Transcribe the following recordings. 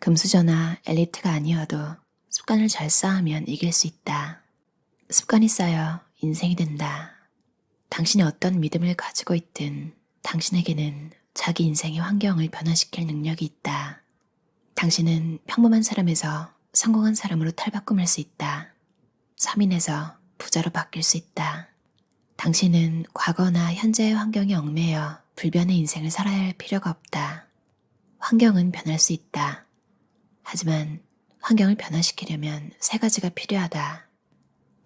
금수저나 엘리트가 아니어도 습관을 잘 쌓으면 이길 수 있다. 습관이 쌓여 인생이 된다. 당신이 어떤 믿음을 가지고 있든 당신에게는 자기 인생의 환경을 변화시킬 능력이 있다. 당신은 평범한 사람에서 성공한 사람으로 탈바꿈할 수 있다. 서민에서 부자로 바뀔 수 있다. 당신은 과거나 현재의 환경에 얽매여 불변의 인생을 살아야 할 필요가 없다. 환경은 변할 수 있다. 하지만 환경을 변화시키려면 세 가지가 필요하다.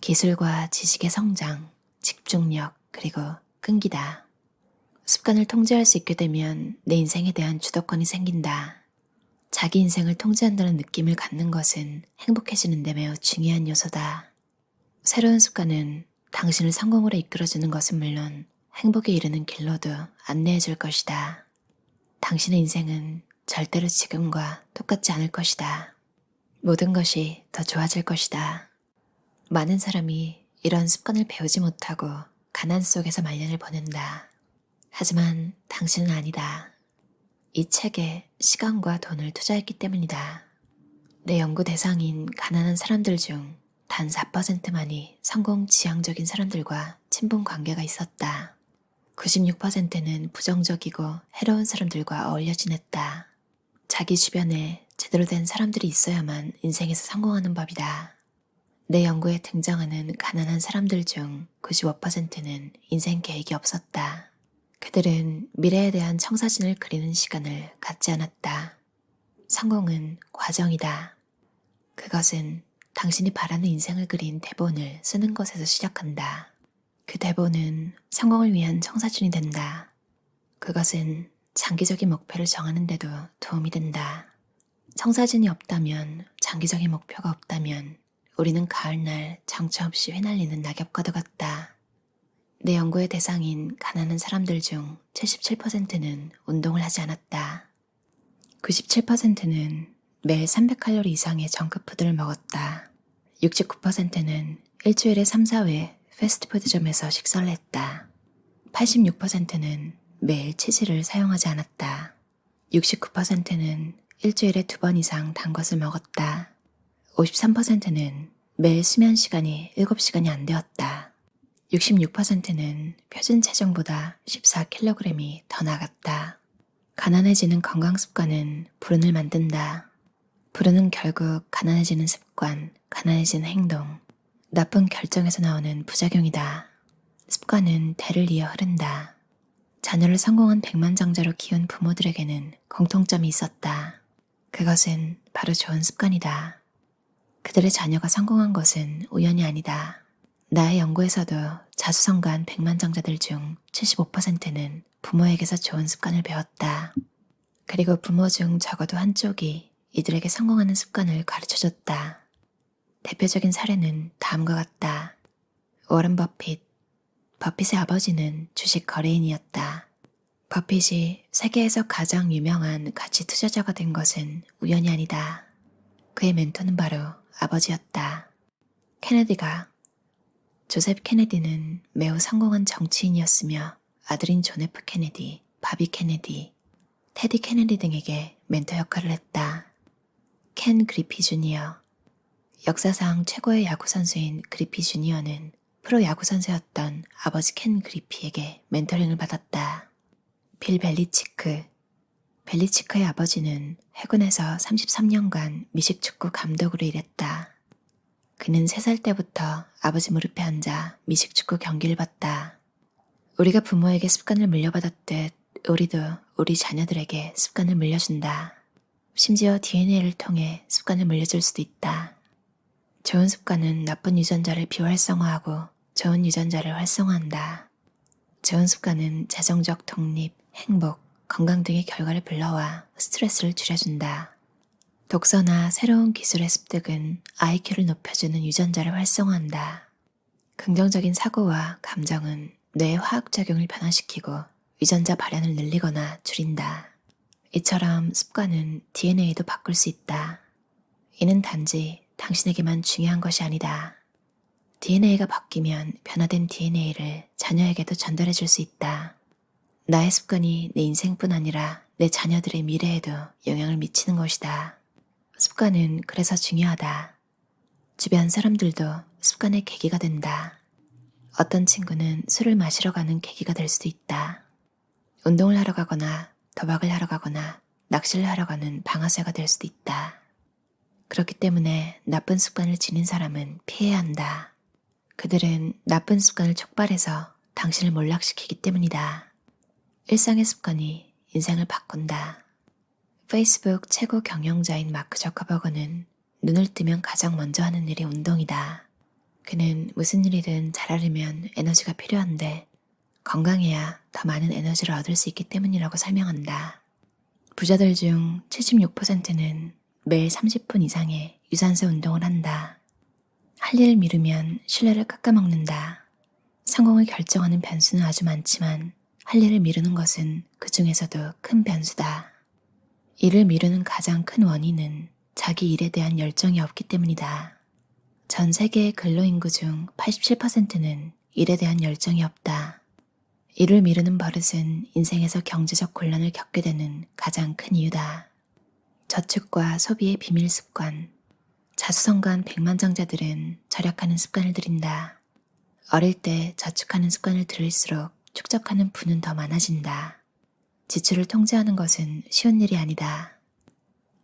기술과 지식의 성장, 집중력, 그리고 끈기다. 습관을 통제할 수 있게 되면 내 인생에 대한 주도권이 생긴다. 자기 인생을 통제한다는 느낌을 갖는 것은 행복해지는 데 매우 중요한 요소다. 새로운 습관은 당신을 성공으로 이끌어주는 것은 물론 행복에 이르는 길로도 안내해 줄 것이다. 당신의 인생은 절대로 지금과 똑같지 않을 것이다. 모든 것이 더 좋아질 것이다. 많은 사람이 이런 습관을 배우지 못하고 가난 속에서 말년을 보낸다. 하지만 당신은 아니다. 이 책에 시간과 돈을 투자했기 때문이다. 내 연구 대상인 가난한 사람들 중 단 4%만이 성공 지향적인 사람들과 친분 관계가 있었다. 96%는 부정적이고 해로운 사람들과 어울려 지냈다. 자기 주변에 제대로 된 사람들이 있어야만 인생에서 성공하는 법이다. 내 연구에 등장하는 가난한 사람들 중 95%는 인생 계획이 없었다. 그들은 미래에 대한 청사진을 그리는 시간을 갖지 않았다. 성공은 과정이다. 그것은 당신이 바라는 인생을 그린 대본을 쓰는 것에서 시작한다. 그 대본은 성공을 위한 청사진이 된다. 그것은 장기적인 목표를 정하는 데도 도움이 된다. 청사진이 없다면, 장기적인 목표가 없다면 우리는 가을날 정처 없이 휘날리는 낙엽과도 같다. 내 연구의 대상인 가난한 사람들 중 77%는 운동을 하지 않았다. 97%는 매일 300칼로리 이상의 정크푸드를 먹었다. 69%는 일주일에 3, 4회 패스트푸드점에서 식사를 했다. 86%는 매일 치즈를 사용하지 않았다. 69%는 일주일에 2번 이상 단 것을 먹었다. 53%는 매일 수면 시간이 7시간이 안 되었다. 66%는 표준 체중보다 14kg이 더 나갔다. 가난해지는 건강 습관은 불운을 만든다. 불운은 결국 가난해지는 습관, 가난해지는 행동, 나쁜 결정에서 나오는 부작용이다. 습관은 대를 이어 흐른다. 자녀를 성공한 백만장자로 키운 부모들에게는 공통점이 있었다. 그것은 바로 좋은 습관이다. 그들의 자녀가 성공한 것은 우연이 아니다. 나의 연구에서도 자수성가한 백만장자들 중 75%는 부모에게서 좋은 습관을 배웠다. 그리고 부모 중 적어도 한쪽이 이들에게 성공하는 습관을 가르쳐줬다. 대표적인 사례는 다음과 같다. 워런 버핏. 버핏의 아버지는 주식 거래인이었다. 버핏이 세계에서 가장 유명한 가치 투자자가 된 것은 우연이 아니다. 그의 멘토는 바로 아버지였다. 조셉 케네디는 매우 성공한 정치인이었으며 아들인 존 F 케네디, 바비 케네디, 테디 케네디 등에게 멘토 역할을 했다. 켄 그리피 주니어. 역사상 최고의 야구 선수인 그리피 주니어는 프로 야구 선수였던 아버지 켄 그리피에게 멘토링을 받았다. 빌 벨리치크의 아버지는 해군에서 33년간 미식축구 감독으로 일했다. 그는 3살 때부터 아버지 무릎에 앉아 미식축구 경기를 봤다. 우리가 부모에게 습관을 물려받았듯 우리도 우리 자녀들에게 습관을 물려준다. 심지어 DNA를 통해 습관을 물려줄 수도 있다. 좋은 습관은 나쁜 유전자를 비활성화하고 좋은 유전자를 활성화한다. 좋은 습관은 재정적 독립, 행복, 건강 등의 결과를 불러와 스트레스를 줄여준다. 독서나 새로운 기술의 습득은 IQ를 높여주는 유전자를 활성화한다. 긍정적인 사고와 감정은 뇌의 화학작용을 변화시키고 유전자 발현을 늘리거나 줄인다. 이처럼 습관은 DNA도 바꿀 수 있다. 이는 단지 당신에게만 중요한 것이 아니다. DNA가 바뀌면 변화된 DNA를 자녀에게도 전달해 줄 수 있다. 나의 습관이 내 인생뿐 아니라 내 자녀들의 미래에도 영향을 미치는 것이다. 습관은 그래서 중요하다. 주변 사람들도 습관의 계기가 된다. 어떤 친구는 술을 마시러 가는 계기가 될 수도 있다. 운동을 하러 가거나 도박을 하러 가거나 낚시를 하러 가는 방아쇠가 될 수도 있다. 그렇기 때문에 나쁜 습관을 지닌 사람은 피해야 한다. 그들은 나쁜 습관을 촉발해서 당신을 몰락시키기 때문이다. 일상의 습관이 인생을 바꾼다. 페이스북 최고 경영자인 마크 저커버거는 눈을 뜨면 가장 먼저 하는 일이 운동이다. 그는 무슨 일이든 잘하려면 에너지가 필요한데 건강해야 더 많은 에너지를 얻을 수 있기 때문이라고 설명한다. 부자들 중 76%는 매일 30분 이상의 유산소 운동을 한다. 할 일을 미루면 신뢰를 깎아먹는다. 성공을 결정하는 변수는 아주 많지만 할 일을 미루는 것은 그 중에서도 큰 변수다. 일을 미루는 가장 큰 원인은 자기 일에 대한 열정이 없기 때문이다. 전 세계의 근로인구 중 87%는 일에 대한 열정이 없다. 일을 미루는 버릇은 인생에서 경제적 곤란을 겪게 되는 가장 큰 이유다. 저축과 소비의 비밀 습관. 자수성가한 백만장자들은 절약하는 습관을 들인다. 어릴 때 저축하는 습관을 들일수록 축적하는 부는 더 많아진다. 지출을 통제하는 것은 쉬운 일이 아니다.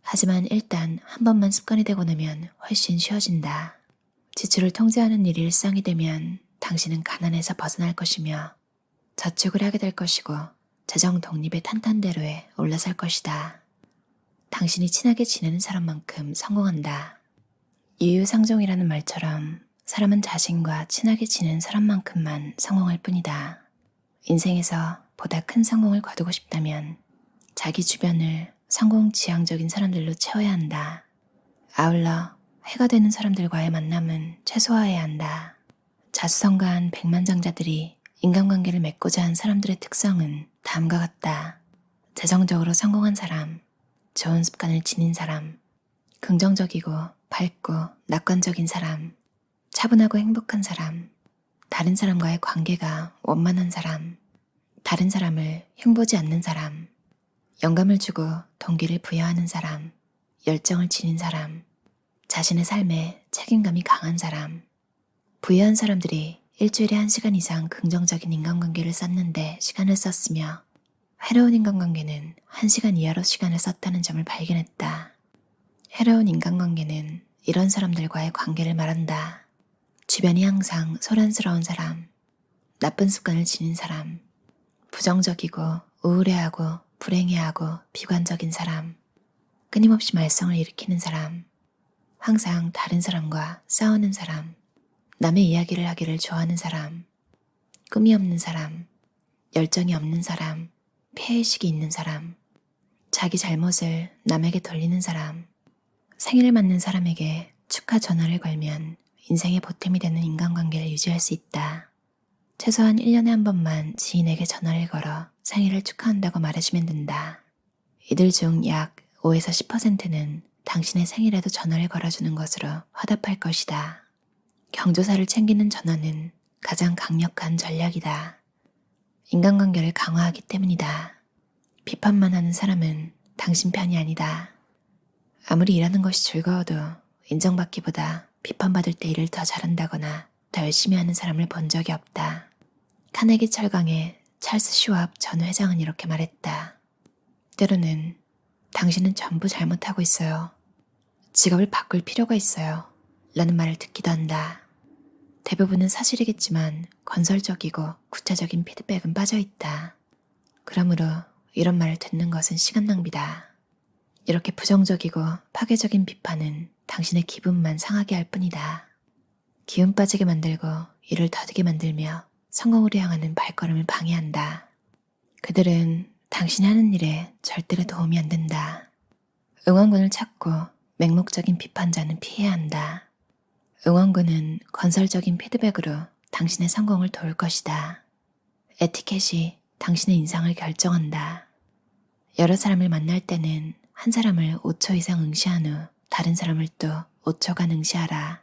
하지만 일단 한 번만 습관이 되고 나면 훨씬 쉬워진다. 지출을 통제하는 일이 일상이 되면 당신은 가난에서 벗어날 것이며 저축을 하게 될 것이고 재정 독립의 탄탄대로에 올라설 것이다. 당신이 친하게 지내는 사람만큼 성공한다. 유유상종이라는 말처럼 사람은 자신과 친하게 지내는 사람만큼만 성공할 뿐이다. 인생에서 보다 큰 성공을 거두고 싶다면 자기 주변을 성공 지향적인 사람들로 채워야 한다. 아울러 해가 되는 사람들과의 만남은 최소화해야 한다. 자수성가한 백만장자들이 인간관계를 맺고자 한 사람들의 특성은 다음과 같다. 재정적으로 성공한 사람, 좋은 습관을 지닌 사람, 긍정적이고 밝고 낙관적인 사람, 차분하고 행복한 사람, 다른 사람과의 관계가 원만한 사람, 다른 사람을 흉보지 않는 사람, 영감을 주고 동기를 부여하는 사람, 열정을 지닌 사람, 자신의 삶에 책임감이 강한 사람. 부유한 사람들이 일주일에 1시간 이상 긍정적인 인간관계를 쌓는데 시간을 썼으며 해로운 인간관계는 1시간 이하로 시간을 썼다는 점을 발견했다. 해로운 인간관계는 이런 사람들과의 관계를 말한다. 주변이 항상 소란스러운 사람, 나쁜 습관을 지닌 사람, 부정적이고 우울해하고 불행해하고 비관적인 사람, 끊임없이 말썽을 일으키는 사람, 항상 다른 사람과 싸우는 사람, 남의 이야기를 하기를 좋아하는 사람, 꿈이 없는 사람, 열정이 없는 사람, 피해의식이 있는 사람, 자기 잘못을 남에게 돌리는 사람, 생일을 맞는 사람에게 축하 전화를 걸면 인생의 보탬이 되는 인간관계를 유지할 수 있다. 최소한 1년에 한 번만 지인에게 전화를 걸어 생일을 축하한다고 말해주면 된다. 이들 중 약 5에서 10%는 당신의 생일에도 전화를 걸어주는 것으로 화답할 것이다. 경조사를 챙기는 전화는 가장 강력한 전략이다. 인간관계를 강화하기 때문이다. 비판만 하는 사람은 당신 편이 아니다. 아무리 일하는 것이 즐거워도 인정받기보다 비판받을 때 일을 더 잘한다거나 더 열심히 하는 사람을 본 적이 없다. 카네기 철강의 찰스 슈왑 전 회장은 이렇게 말했다. 때로는 당신은 전부 잘못하고 있어요. 직업을 바꿀 필요가 있어요. 라는 말을 듣기도 한다. 대부분은 사실이겠지만 건설적이고 구체적인 피드백은 빠져있다. 그러므로 이런 말을 듣는 것은 시간 낭비다. 이렇게 부정적이고 파괴적인 비판은 당신의 기분만 상하게 할 뿐이다. 기운 빠지게 만들고 일을 더디게 만들며 성공으로 향하는 발걸음을 방해한다. 그들은 당신이 하는 일에 절대로 도움이 안 된다. 응원군을 찾고 맹목적인 비판자는 피해야 한다. 응원군은 건설적인 피드백으로 당신의 성공을 도울 것이다. 에티켓이 당신의 인상을 결정한다. 여러 사람을 만날 때는 한 사람을 5초 이상 응시한 후 다른 사람을 또 5초간 응시하라.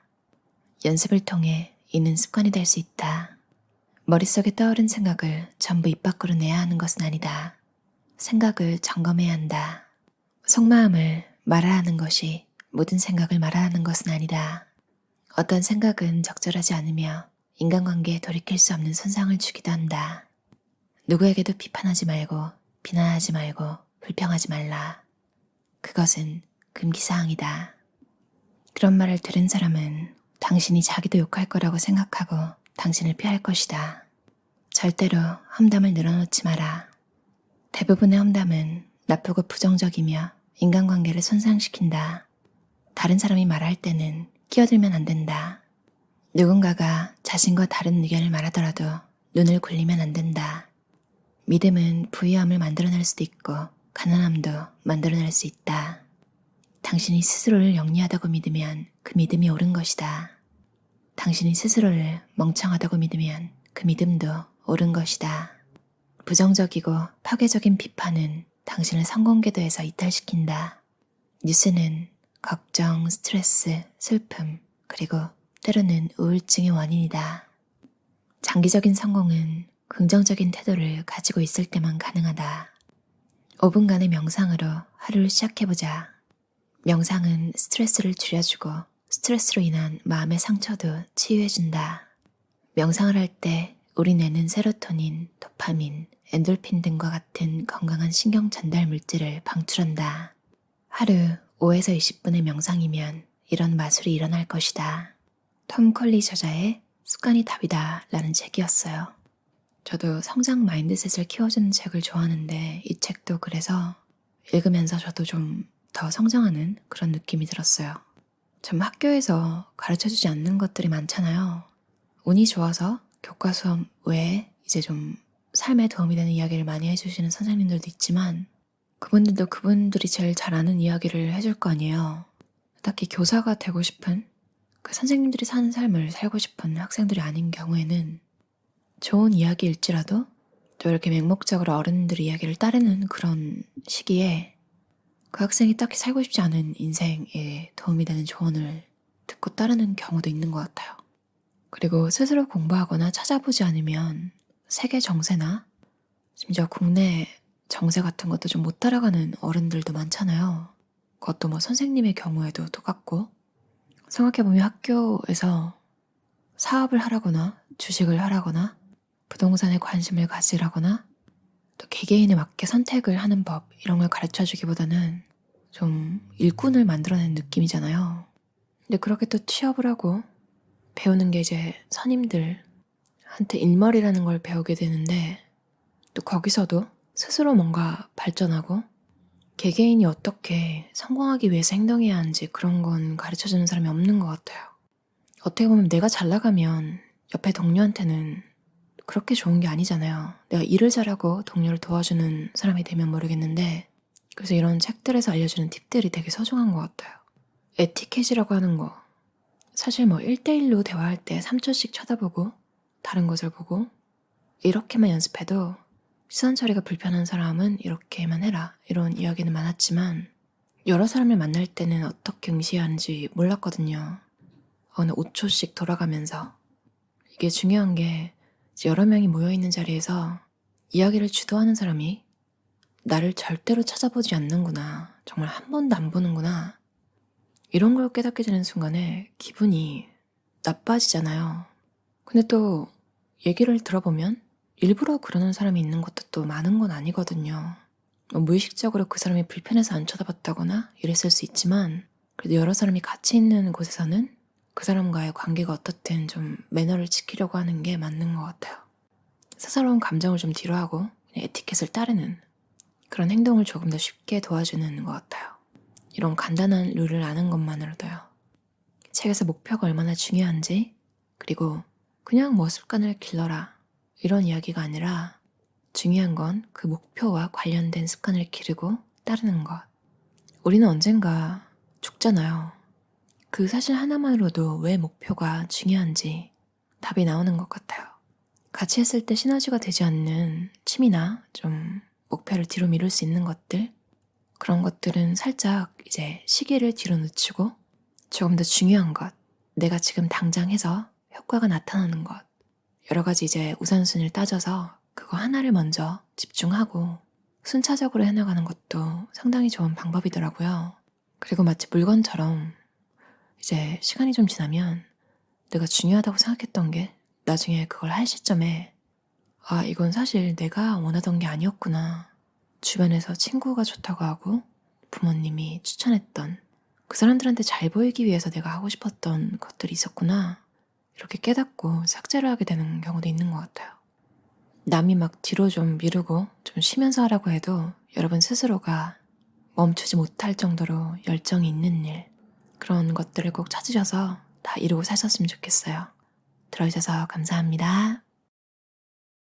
연습을 통해 이는 습관이 될 수 있다. 머릿속에 떠오른 생각을 전부 입 밖으로 내야 하는 것은 아니다. 생각을 점검해야 한다. 속마음을 말아야 하는 것이 모든 생각을 말하는 것은 아니다. 어떤 생각은 적절하지 않으며 인간관계에 돌이킬 수 없는 손상을 주기도 한다. 누구에게도 비판하지 말고 비난하지 말고 불평하지 말라. 그것은 금기사항이다. 그런 말을 들은 사람은 당신이 자기도 욕할 거라고 생각하고 당신을 피할 것이다. 절대로 험담을 늘어놓지 마라. 대부분의 험담은 나쁘고 부정적이며 인간관계를 손상시킨다. 다른 사람이 말할 때는 끼어들면 안 된다. 누군가가 자신과 다른 의견을 말하더라도 눈을 굴리면 안 된다. 믿음은 부유함을 만들어낼 수도 있고 가난함도 만들어낼 수 있다. 당신이 스스로를 영리하다고 믿으면 그 믿음이 옳은 것이다. 당신이 스스로를 멍청하다고 믿으면 그 믿음도 옳은 것이다. 부정적이고 파괴적인 비판은 당신을 성공궤도에서 이탈시킨다. 뉴스는 걱정, 스트레스, 슬픔, 그리고 때로는 우울증의 원인이다. 장기적인 성공은 긍정적인 태도를 가지고 있을 때만 가능하다. 5분간의 명상으로 하루를 시작해보자. 명상은 스트레스를 줄여주고 스트레스로 인한 마음의 상처도 치유해준다. 명상을 할 때 우리 뇌는 세로토닌, 도파민, 엔돌핀 등과 같은 건강한 신경 전달 물질을 방출한다. 하루 5에서 20분의 명상이면 이런 마술이 일어날 것이다. 톰 콜리 저자의 습관이 답이다 라는 책이었어요. 저도 성장 마인드셋을 키워주는 책을 좋아하는데 이 책도 그래서 읽으면서 저도 좀 더 성장하는 그런 느낌이 들었어요. 참 학교에서 가르쳐주지 않는 것들이 많잖아요. 운이 좋아서 교과 수업 외에 이제 좀 삶에 도움이 되는 이야기를 많이 해주시는 선생님들도 있지만 그분들도 그분들이 제일 잘 아는 이야기를 해줄 거 아니에요. 딱히 교사가 되고 싶은 그 선생님들이 사는 삶을 살고 싶은 학생들이 아닌 경우에는 좋은 이야기일지라도 또 이렇게 맹목적으로 어른들 이야기를 따르는 그런 시기에 그 학생이 딱히 살고 싶지 않은 인생에 도움이 되는 조언을 듣고 따르는 경우도 있는 것 같아요. 그리고 스스로 공부하거나 찾아보지 않으면 세계 정세나 심지어 국내 정세 같은 것도 좀 못 따라가는 어른들도 많잖아요. 그것도 뭐 선생님의 경우에도 똑같고 생각해보면 학교에서 사업을 하라거나 주식을 하라거나 부동산에 관심을 가지라거나 또 개개인에 맞게 선택을 하는 법 이런 걸 가르쳐주기보다는 좀 일꾼을 만들어내는 느낌이잖아요. 근데 그렇게 또 취업을 하고 배우는 게 이제 선임들한테 일머리라는 걸 배우게 되는데 또 거기서도 스스로 뭔가 발전하고 개개인이 어떻게 성공하기 위해서 행동해야 하는지 그런 건 가르쳐주는 사람이 없는 것 같아요. 어떻게 보면 내가 잘 나가면 옆에 동료한테는 그렇게 좋은 게 아니잖아요. 내가 일을 잘하고 동료를 도와주는 사람이 되면 모르겠는데 그래서 이런 책들에서 알려주는 팁들이 되게 소중한 것 같아요. 에티켓이라고 하는 거 사실 뭐 1대1로 대화할 때 3초씩 쳐다보고 다른 것을 보고 이렇게만 연습해도 시선 처리가 불편한 사람은 이렇게만 해라 이런 이야기는 많았지만 여러 사람을 만날 때는 어떻게 응시해야 하는지 몰랐거든요. 어느 5초씩 돌아가면서 이게 중요한 게 여러 명이 모여있는 자리에서 이야기를 주도하는 사람이 나를 절대로 찾아보지 않는구나. 정말 한 번도 안 보는구나. 이런 걸 깨닫게 되는 순간에 기분이 나빠지잖아요. 근데 또 얘기를 들어보면 일부러 그러는 사람이 있는 것도 또 많은 건 아니거든요. 무의식적으로 그 사람이 불편해서 안 쳐다봤다거나 이랬을 수 있지만 그래도 여러 사람이 같이 있는 곳에서는 그 사람과의 관계가 어떻든 좀 매너를 지키려고 하는 게 맞는 것 같아요. 스스러운 감정을 좀 뒤로하고 그냥 에티켓을 따르는 그런 행동을 조금 더 쉽게 도와주는 것 같아요. 이런 간단한 룰을 아는 것만으로도요. 책에서 목표가 얼마나 중요한지 그리고 그냥 뭐 습관을 길러라 이런 이야기가 아니라 중요한 건 그 목표와 관련된 습관을 기르고 따르는 것. 우리는 언젠가 죽잖아요. 그 사실 하나만으로도 왜 목표가 중요한지 답이 나오는 것 같아요. 같이 했을 때 시너지가 되지 않는 취미나 좀 목표를 뒤로 미룰 수 있는 것들 그런 것들은 살짝 이제 시기를 뒤로 늦추고 조금 더 중요한 것 내가 지금 당장 해서 효과가 나타나는 것 여러 가지 이제 우선순위를 따져서 그거 하나를 먼저 집중하고 순차적으로 해나가는 것도 상당히 좋은 방법이더라고요. 그리고 마치 물건처럼 이제 시간이 좀 지나면 내가 중요하다고 생각했던 게 나중에 그걸 할 시점에 아, 이건 사실 내가 원하던 게 아니었구나. 주변에서 친구가 좋다고 하고 부모님이 추천했던 그 사람들한테 잘 보이기 위해서 내가 하고 싶었던 것들이 있었구나. 이렇게 깨닫고 삭제를 하게 되는 경우도 있는 것 같아요. 남이 막 뒤로 좀 미루고 좀 쉬면서 하라고 해도 여러분 스스로가 멈추지 못할 정도로 열정이 있는 일, 그런 것들을 꼭 찾으셔서 다 이루고 사셨으면 좋겠어요. 들어주셔서 감사합니다.